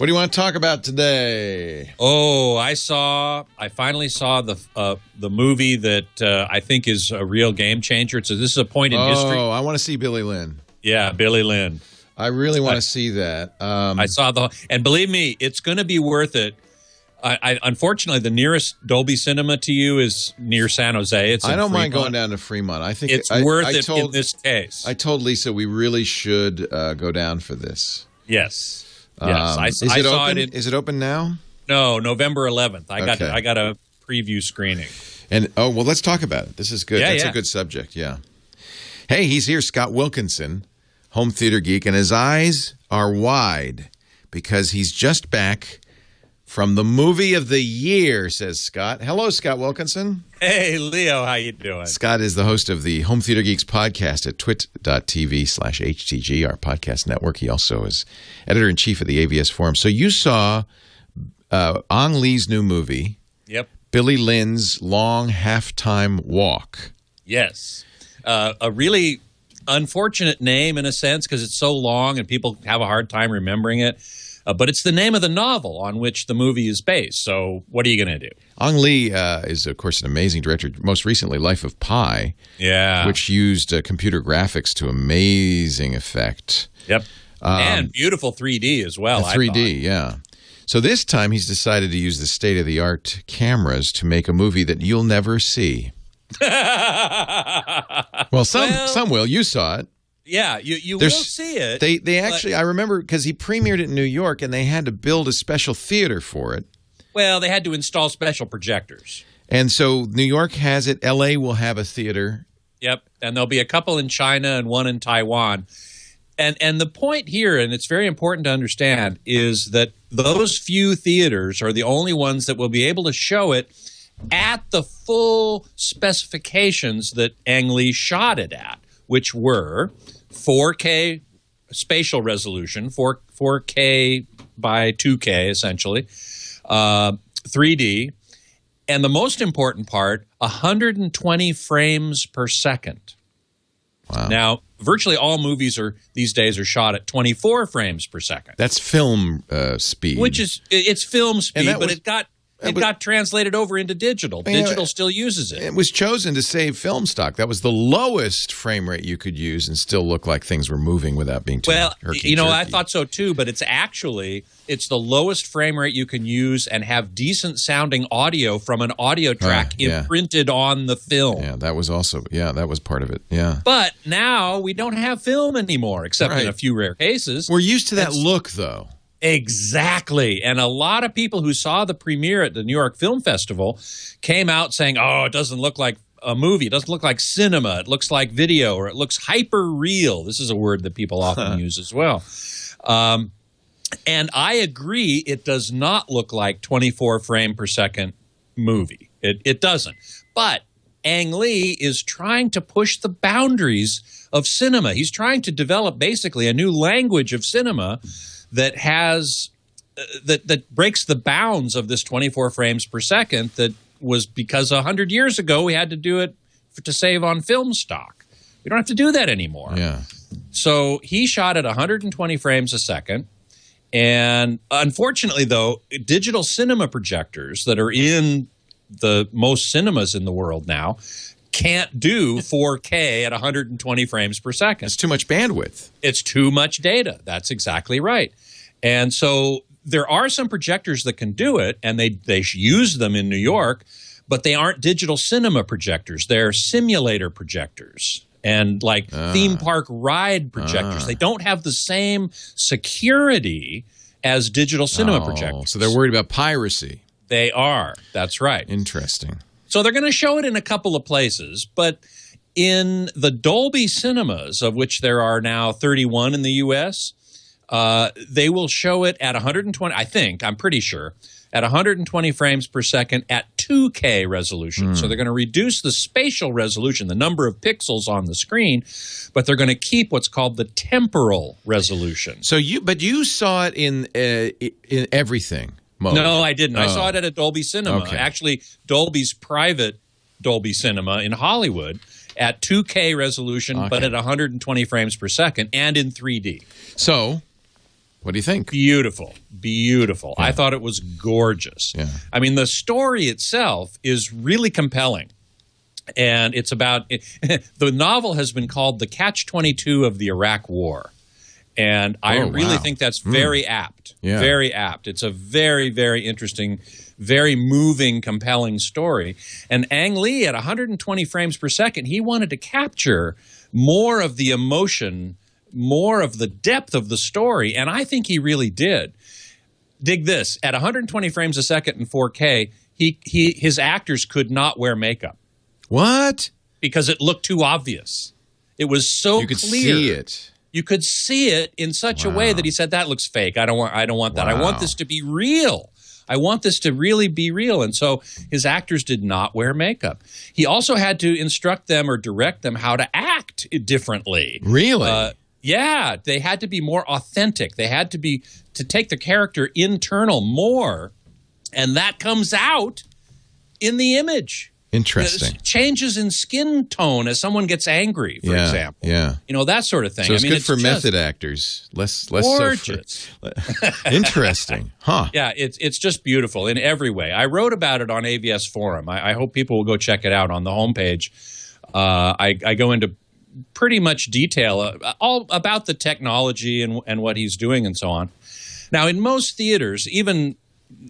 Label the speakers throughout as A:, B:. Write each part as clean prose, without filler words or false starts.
A: What do you want to talk about today?
B: Oh, I finally saw the movie that I think is a real game changer. This is a point in history.
A: Oh, I want to see Billy Lynn.
B: Yeah, Billy Lynn.
A: I really want to see that.
B: I saw and believe me, it's going to be worth it. Unfortunately, the nearest Dolby Cinema to you is near San Jose.
A: I don't mind going down to Fremont. I think
B: it's worth it in this case.
A: I told Lisa we really should go down for this.
B: Yes. Yes, I saw
A: open?
B: it.
A: Is it open now?
B: No, November 11th. I got a preview screening.
A: And let's talk about it. This is good. That's a good subject. Yeah. Hey, he's here, Scott Wilkinson, home theater geek, and his eyes are wide because he's just back from the movie of the year, says Scott. Hello, Scott Wilkinson.
B: Hey, Leo. How you doing?
A: Scott is the host of the Home Theater Geeks podcast at twit.tv/HTG, our podcast network. He also is editor-in-chief of the AVS Forum. So you saw Ang Lee's new movie,
B: Yep.
A: Billy Lynn's Long Halftime Walk.
B: Yes. A really unfortunate name in a sense because it's so long and people have a hard time remembering it. But it's the name of the novel on which the movie is based. So what are you going to do? Ang
A: Lee is, of course, an amazing director. Most recently, Life of Pi, which used computer graphics to amazing effect.
B: Yep. And beautiful 3D as well.
A: 3D, yeah. So this time he's decided to use the state-of-the-art cameras to make a movie that you'll never see. Some will. You saw it.
B: Yeah, you will see it.
A: They actually, I remember, because he premiered it in New York, and they had to build a special theater for it.
B: Well, they had to install special projectors.
A: And so New York has it. L.A. will have a theater.
B: Yep, and there'll be a couple in China and one in Taiwan. And the point here, and it's very important to understand, is that those few theaters are the only ones that will be able to show it at the full specifications that Ang Lee shot it at, which were 4K spatial resolution, 4K by 2K, essentially, 3D, and the most important part, 120 frames per second.
A: Wow.
B: Now, virtually all movies these days are shot at 24 frames per second.
A: That's film speed.
B: It's film speed, but it got translated over into digital. Digital still uses it.
A: It was chosen to save film stock. That was the lowest frame rate you could use and still look like things were moving without being too herky-jerky.
B: I thought so too, but it's the lowest frame rate you can use and have decent sounding audio from an audio track imprinted on the film.
A: Yeah, that was part of it. Yeah.
B: But now we don't have film anymore, except in a few rare cases.
A: We're used to that look, though.
B: Exactly. And a lot of people who saw the premiere at the New York Film Festival came out saying, oh, it doesn't look like a movie. It doesn't look like cinema. It looks like video, or it looks hyper-real. This is a word that people often use as well. And I agree, it does not look like 24 frame per second movie. It doesn't. But Ang Lee is trying to push the boundaries of cinema. He's trying to develop basically a new language of cinema that has that breaks the bounds of this 24 frames per second that was because 100 years ago we had to do it to save on film stock. We don't have to do that anymore.
A: Yeah.
B: So he shot at 120 frames a second. And unfortunately, though, digital cinema projectors that are in the most cinemas in the world now can't do 4K at 120 frames per second.
A: It's too much bandwidth.
B: It's too much data. That's exactly right. And so there are some projectors that can do it, and they use them in New York, but they aren't digital cinema projectors. They're simulator projectors and like theme park ride projectors. They don't have the same security as digital cinema projectors.
A: So they're worried about piracy.
B: They are. That's right.
A: Interesting.
B: So they're going to show it in a couple of places, but in the Dolby cinemas, of which there are now 31 in the U.S., they will show it at 120, I'm pretty sure, at 120 frames per second at 2K resolution. So they're going to reduce the spatial resolution, the number of pixels on the screen, but they're going to keep what's called the temporal resolution.
A: So you saw it in everything mode.
B: No, I didn't. I saw it at a Dolby Cinema.
A: Okay.
B: Actually, Dolby's private Dolby Cinema in Hollywood at 2K resolution, but at 120 frames per second and in 3D.
A: So What do you think?
B: Beautiful. Yeah. I thought it was gorgeous.
A: Yeah.
B: I mean, the story itself is really compelling. And it's about the novel has been called The Catch-22 of the Iraq War. And I really think that's very apt.
A: Yeah.
B: Very apt. It's a very, very interesting, very moving, compelling story. And Ang Lee, at 120 frames per second, he wanted to capture more of the emotion, more of the depth of the story. And I think he really did. Dig this. At 120 frames a second in 4K, his actors could not wear makeup.
A: What?
B: Because it looked too obvious. It was so clear.
A: You could see it.
B: You could see it in such a way that he said, that looks fake. I don't want that. I want this to be real. I want this to really be real. And so his actors did not wear makeup. He also had to instruct them or direct them how to act differently.
A: Really?
B: Yeah. They had to be more authentic. They had to take the character internal more. And that comes out in the image.
A: Interesting.
B: Changes in skin tone as someone gets angry, for example.
A: Yeah.
B: You know, that sort of thing.
A: So it's good for method actors. Less
B: gorgeous.
A: So for interesting. Huh.
B: Yeah, it's just beautiful in every way. I wrote about it on AVS Forum. I hope people will go check it out on the homepage. I go into pretty much detail all about the technology and what he's doing and so on. Now, in most theaters, even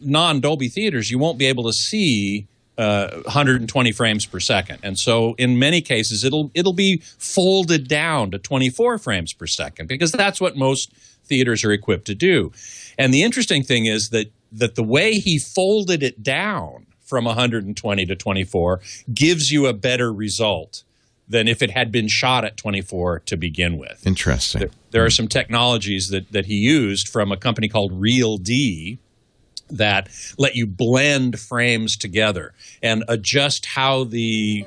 B: non-Dolby theaters, you won't be able to see 120 frames per second. And so in many cases, it'll be folded down to 24 frames per second because that's what most theaters are equipped to do. And the interesting thing is that the way he folded it down from 120 to 24 gives you a better result than if it had been shot at 24 to begin with.
A: Interesting.
B: There are some technologies that he used from a company called Real D that let you blend frames together and adjust how the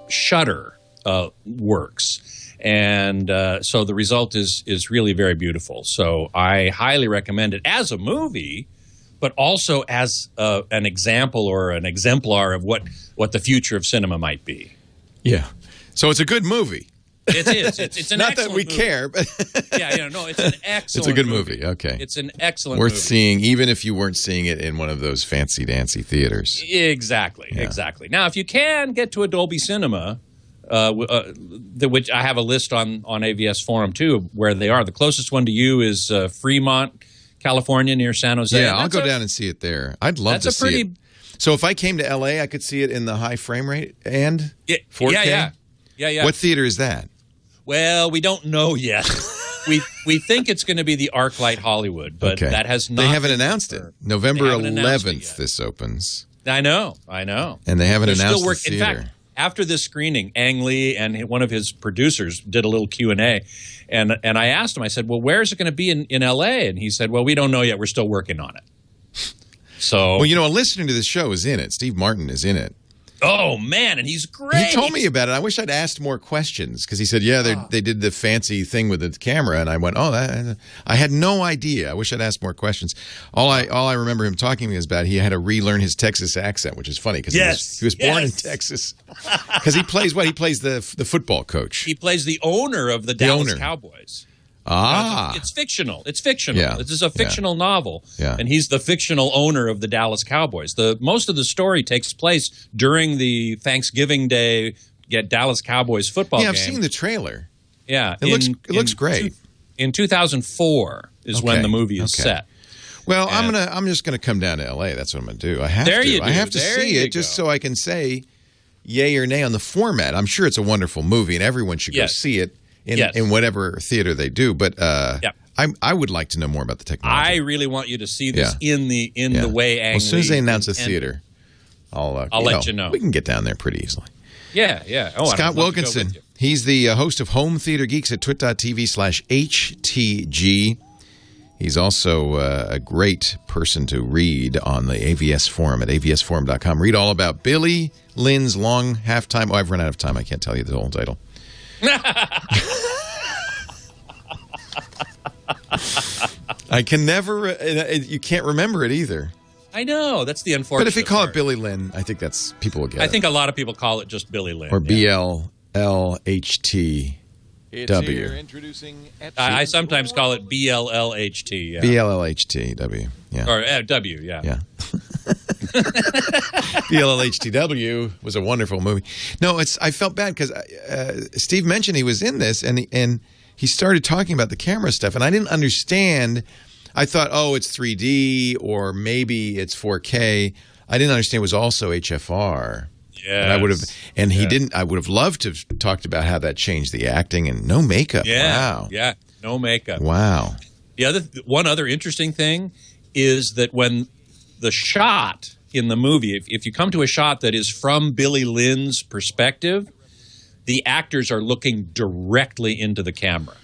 B: shutter works. And so the result is really very beautiful. So I highly recommend it as a movie, but also as an example or an exemplar of what the future of cinema might be.
A: Yeah. So it's a good movie.
B: It is. It's an
A: not
B: excellent
A: that we
B: movie.
A: care, but
B: no, it's an excellent.
A: It's a good movie. Okay,
B: it's an excellent
A: worth
B: movie.
A: seeing, even if you weren't seeing it in one of those fancy dancy theaters.
B: Exactly. Now, if you can get to a Dolby Cinema, which I have a list on AVS Forum too, where they are. The closest one to you is Fremont, California, near San Jose.
A: Yeah, I'll go down and see it there. I'd love to see it. So if I came to LA, I could see it in the high frame rate and 4K? Yeah. What theater is that?
B: Well, we don't know yet. we think it's going to be the ArcLight Hollywood, but that has not.
A: They haven't announced it. November 11th, this opens.
B: I know.
A: And they haven't announced the theater.
B: In fact, after this screening, Ang Lee and one of his producers did a little Q&A, and I asked him. I said, "Well, where is it going to be in L.A.?" And he said, "Well, we don't know yet. We're still working on it." So,
A: well, a listener to this show is in it. Steve Martin is in it.
B: Oh, man, and he's great.
A: He told me about it. I wish I'd asked more questions because he said, they did the fancy thing with the camera. And I went, I had no idea. I wish I'd asked more questions. All I remember him talking to me is about he had to relearn his Texas accent, which is funny because he was born in Texas. Because he plays what? He plays the football coach.
B: He plays the owner of the Dallas Cowboys. It's fictional. Yeah. This is a fictional novel, and he's the fictional owner of the Dallas Cowboys. Most of the story takes place during the Thanksgiving Day Dallas Cowboys football game.
A: Yeah, I've seen the trailer.
B: Yeah,
A: it looks great.
B: In 2004 is when the movie is set.
A: Well, I'm just gonna come down to L.A. That's what I'm gonna do. I have to see it just so I can say yay or nay on the format. I'm sure it's a wonderful movie, and everyone should go see it. In whatever theater they do, but I would like to know more about the technology.
B: I really want you to see this in the way Ang Lee.
A: As soon as they announce a theater, I'll
B: let you know.
A: We can get down there pretty easily.
B: Yeah.
A: Scott Wilkinson. He's the host of Home Theater Geeks at twit.tv/HTG. He's also a great person to read on the AVS Forum at avsforum.com. Read all about Billy Lynn's long halftime. Oh, I've run out of time. I can't tell you the whole title. I can never. You can't remember it either.
B: I know, that's the unfortunate.
A: But if you call
B: part.
A: it Billy Lynn, I think people will get it.
B: I think a lot of people call it just Billy Lynn,
A: or BLLHT.
B: I sometimes call it BLLHT. Yeah.
A: BLLHTW. Yeah.
B: Or W. Yeah.
A: Yeah. BLLHTW was a wonderful movie. No, I felt bad because Steve mentioned he was in this, and he started talking about the camera stuff, and I didn't understand. I thought, oh, it's 3D or maybe it's 4K. I didn't understand it was also HFR.
B: Yeah,
A: he didn't. I would have loved to have talked about how that changed the acting and no makeup.
B: Yeah,
A: wow.
B: Yeah, no makeup.
A: Wow.
B: One other interesting thing is that when the shot in the movie, if you come to a shot that is from Billy Lynn's perspective, the actors are looking directly into the camera,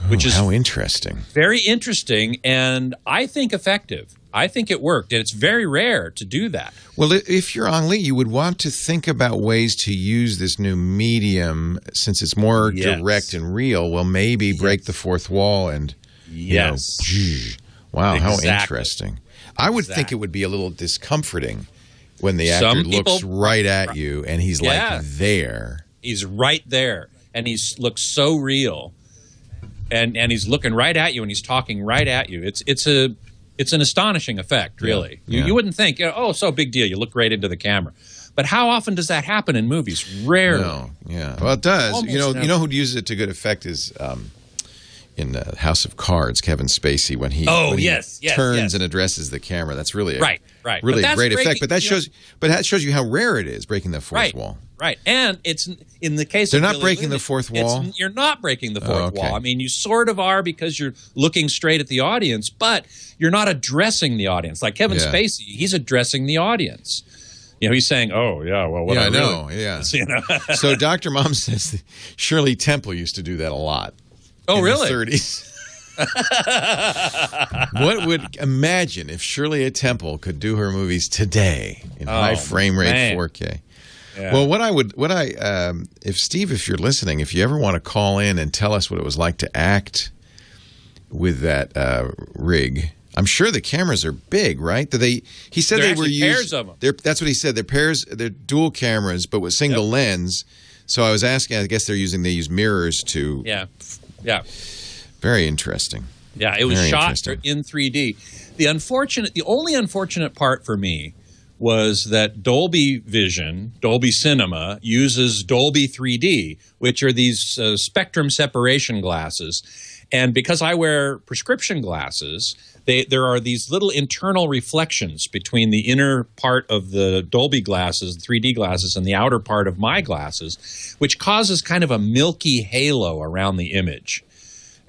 B: which is
A: how interesting.
B: Very interesting, and I think effective. I think it worked, and it's very rare to do that.
A: Well, if you're Ang Lee, you would want to think about ways to use this new medium since it's more direct and real. Well, maybe break the fourth wall and, wow, how interesting. I would think it would be a little discomforting when the actor looks right at you and he's like there.
B: He's right there, and he looks so real, and he's looking right at you, and he's talking right at you. It's an astonishing effect, really.
A: Yeah.
B: You wouldn't think, oh, so big deal. You look right into the camera. But how often does that happen in movies? Rarely.
A: No, yeah. Well, it does.
B: Almost
A: you know
B: never.
A: Who uses it to good effect is in House of Cards, Kevin Spacey, when he turns and addresses the camera. That's really really a great effect. But that shows you how rare it is, breaking the fourth wall.
B: Right, and it's in the case
A: they're
B: of
A: not
B: Billy
A: breaking
B: Lynn,
A: the fourth wall.
B: You're not breaking the fourth wall. I mean, you sort of are because you're looking straight at the audience, but you're not addressing the audience. Like Kevin Spacey, he's addressing the audience. You know, he's saying, "Oh, yeah, well, what I know, you know."
A: So Dr. Mom says that Shirley Temple used to do that a lot.
B: Oh, really?
A: In the 30s. Imagine if Shirley Temple could do her movies today in high frame rate 4K. Yeah. Well, if You're listening, if you ever want to call in and tell us what it was like to act with that rig, I'm sure the cameras are big, right? He said they were used
B: pairs of them.
A: That's what he said. They're dual cameras, but with single lens. So I was asking. I guess they use mirrors to.
B: Yeah.
A: Very interesting.
B: Yeah, it was shot in 3D. The only unfortunate part for me was that Dolby Vision, Dolby Cinema, uses Dolby 3D, which are these spectrum separation glasses. And because I wear prescription glasses, there are these little internal reflections between the inner part of the Dolby glasses, the 3D glasses, and the outer part of my glasses, which causes kind of a milky halo around the image.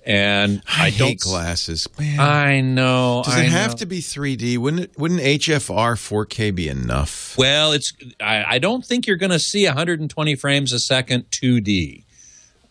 B: And
A: I hate glasses. Man.
B: I know.
A: Does it have to be 3D? Wouldn't HFR 4K be enough?
B: Well, I don't think you're going to see 120 frames a second 2D.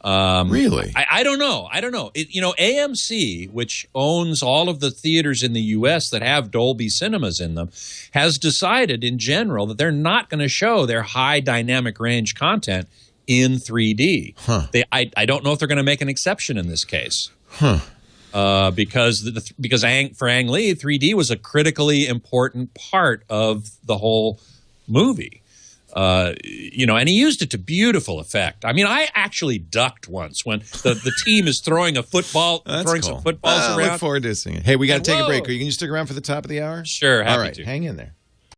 A: Really?
B: I don't know. AMC, which owns all of the theaters in the U.S. that have Dolby Cinemas in them, has decided in general that they're not going to show their high dynamic range content in 3D.
A: Huh.
B: I don't know if they're going to make an exception in this case.
A: Huh.
B: Because for Ang Lee, 3D was a critically important part of the whole movie. And he used it to beautiful effect. I mean, I actually ducked once when the team is throwing a football, some footballs around.
A: I look forward to seeing it. Hey, we got to take a break. Can you stick around for the top of the hour?
B: Sure, happy
A: All right,
B: to.
A: hang in there.